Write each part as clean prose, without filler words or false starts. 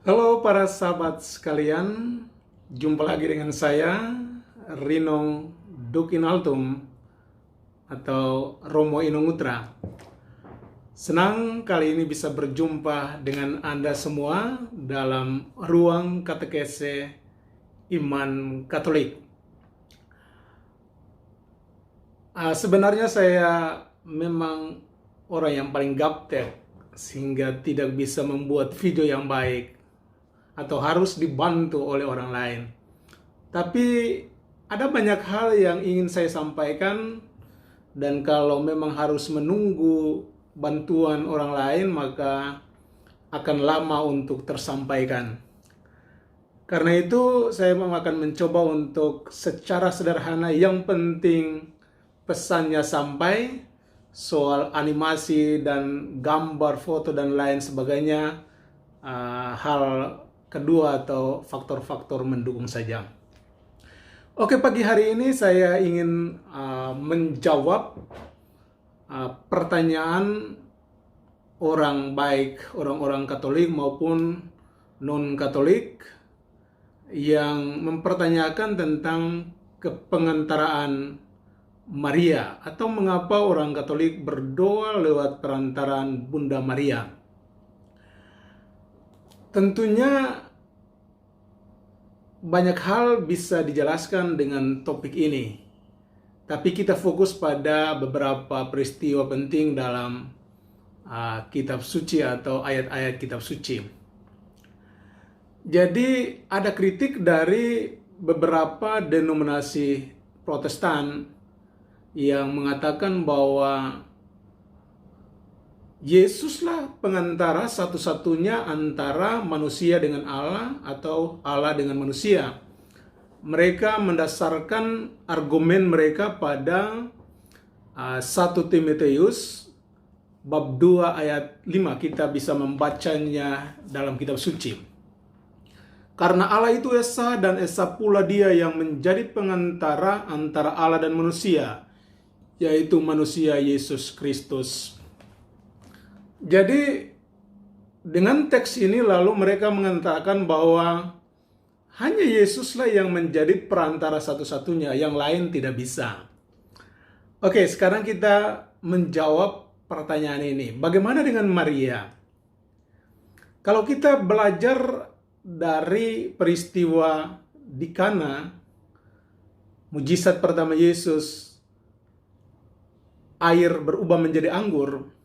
Halo para sahabat sekalian, jumpa lagi dengan saya, Rino Dukinaltum atau Romo Inongutra. Senang kali ini bisa berjumpa dengan Anda semua dalam ruang katekese Iman Katolik. Sebenarnya saya memang orang yang paling gaptek, sehingga tidak bisa membuat video yang baik atau harus dibantu oleh orang lain. Tapi ada banyak hal yang ingin saya sampaikan, dan kalau memang harus menunggu bantuan orang lain, maka akan lama untuk tersampaikan. Karena itu saya akan mencoba untuk secara sederhana, yang penting pesannya sampai, soal animasi dan gambar, foto dan lain sebagainya, hal kedua atau faktor-faktor mendukung saja. Oke, pagi hari ini saya ingin menjawab pertanyaan orang, baik orang-orang Katolik maupun non-Katolik, yang mempertanyakan tentang kepengantaraan Maria, atau mengapa orang Katolik berdoa lewat perantaraan Bunda Maria. Tentunya banyak hal bisa dijelaskan dengan topik ini, tapi kita fokus pada beberapa peristiwa penting dalam kitab suci atau ayat-ayat kitab suci. Jadi ada kritik dari beberapa denominasi Protestan yang mengatakan bahwa Yesuslah pengantara satu-satunya antara manusia dengan Allah atau Allah dengan manusia. Mereka mendasarkan argumen mereka pada 1 Timotius bab 2 ayat 5. Kita bisa membacanya dalam kitab suci. Karena Allah itu esa, dan esa pula Dia yang menjadi pengantara antara Allah dan manusia, yaitu manusia Yesus Kristus. Jadi dengan teks ini lalu mereka mengatakan bahwa hanya Yesuslah yang menjadi perantara satu-satunya, yang lain tidak bisa. Oke, sekarang kita menjawab pertanyaan ini. Bagaimana dengan Maria? Kalau kita belajar dari peristiwa di Kana, mujizat pertama Yesus, air berubah menjadi anggur,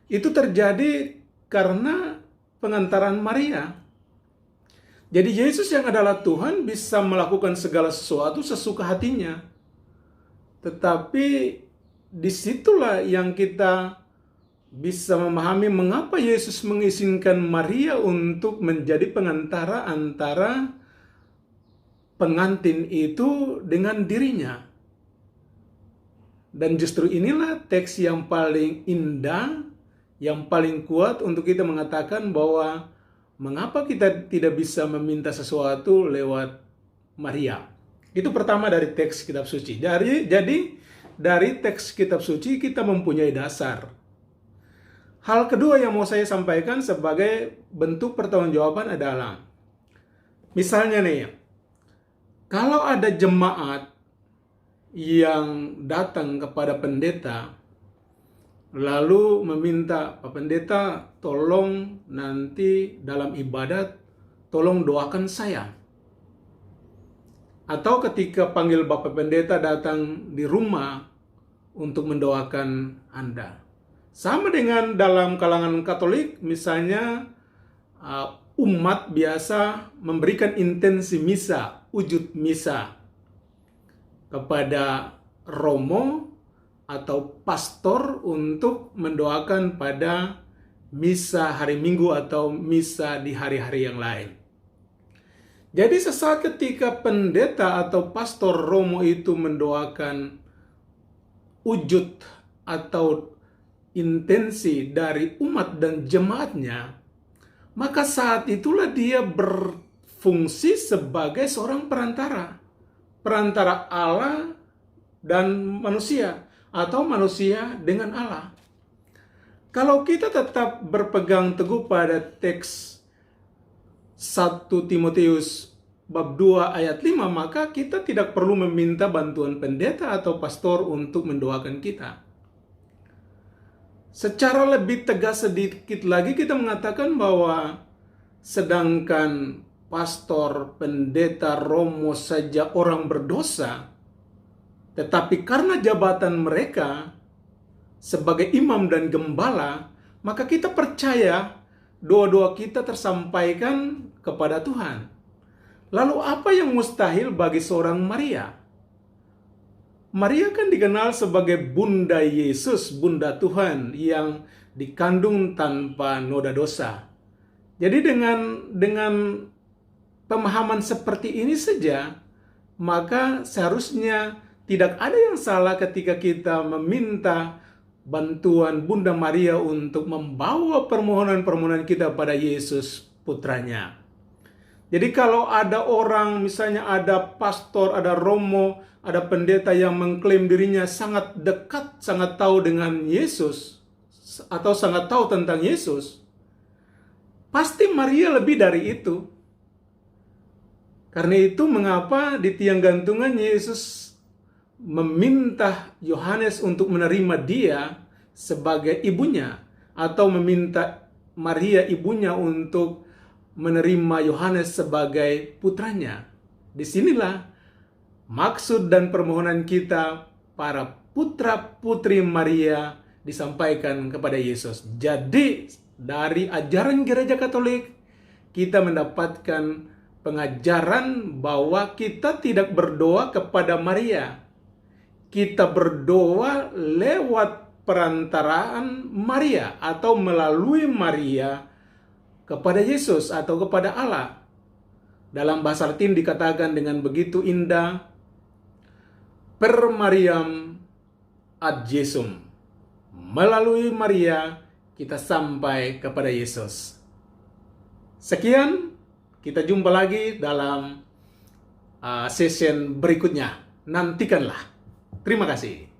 itu terjadi karena pengantaran Maria. Jadi Yesus yang adalah Tuhan bisa melakukan segala sesuatu sesuka hatinya. Tetapi disitulah yang kita bisa memahami mengapa Yesus mengizinkan Maria untuk menjadi pengantara antara pengantin itu dengan dirinya. Dan justru inilah teks yang paling indah, yang paling kuat untuk kita mengatakan bahwa mengapa kita tidak bisa meminta sesuatu lewat Maria. Itu pertama dari teks kitab suci. Jadi dari teks kitab suci kita mempunyai dasar. Hal kedua yang mau saya sampaikan sebagai bentuk pertanggungjawaban adalah, misalnya nih, kalau ada jemaat yang datang kepada pendeta lalu meminta, Pak Pendeta, tolong nanti dalam ibadat tolong doakan saya. Atau ketika panggil Bapak Pendeta datang di rumah untuk mendoakan Anda. Sama dengan dalam kalangan Katolik, misalnya umat biasa memberikan intensi misa, wujud misa kepada romo atau pastor untuk mendoakan pada misa hari Minggu atau misa di hari-hari yang lain. Jadi sesaat ketika pendeta atau pastor romo itu mendoakan wujud atau intensi dari umat dan jemaatnya, maka saat itulah dia berfungsi sebagai seorang perantara Allah dan manusia, atau manusia dengan Allah. Kalau kita tetap berpegang teguh pada teks 1 Timotius bab 2 ayat 5, maka kita tidak perlu meminta bantuan pendeta atau pastor untuk mendoakan kita. Secara lebih tegas sedikit lagi kita mengatakan bahwa sedangkan pastor, pendeta, romo saja orang berdosa, tetapi karena jabatan mereka sebagai imam dan gembala, maka kita percaya doa-doa kita tersampaikan kepada Tuhan. Lalu apa yang mustahil bagi seorang Maria? Maria kan dikenal sebagai Bunda Yesus, Bunda Tuhan yang dikandung tanpa noda dosa. Jadi dengan pemahaman seperti ini saja, maka seharusnya tidak ada yang salah ketika kita meminta bantuan Bunda Maria untuk membawa permohonan-permohonan kita pada Yesus putranya. Jadi kalau ada orang, misalnya ada pastor, ada romo, ada pendeta yang mengklaim dirinya sangat dekat, sangat tahu dengan Yesus, atau sangat tahu tentang Yesus, pasti Maria lebih dari itu. Karena itu mengapa di tiang gantungan Yesus meminta Yohanes untuk menerima dia sebagai ibunya, atau meminta Maria ibunya untuk menerima Yohanes sebagai putranya. Disinilah maksud dan permohonan kita para putra-putri Maria disampaikan kepada Yesus. Jadi dari ajaran Gereja Katolik kita mendapatkan pengajaran bahwa kita tidak berdoa kepada Maria. Kita berdoa lewat perantaraan Maria atau melalui Maria kepada Yesus atau kepada Allah. Dalam bahasa Latin dikatakan dengan begitu indah, per Mariam ad Jesum. Melalui Maria kita sampai kepada Yesus. Sekian, kita jumpa lagi dalam session berikutnya. Nantikanlah. Terima kasih.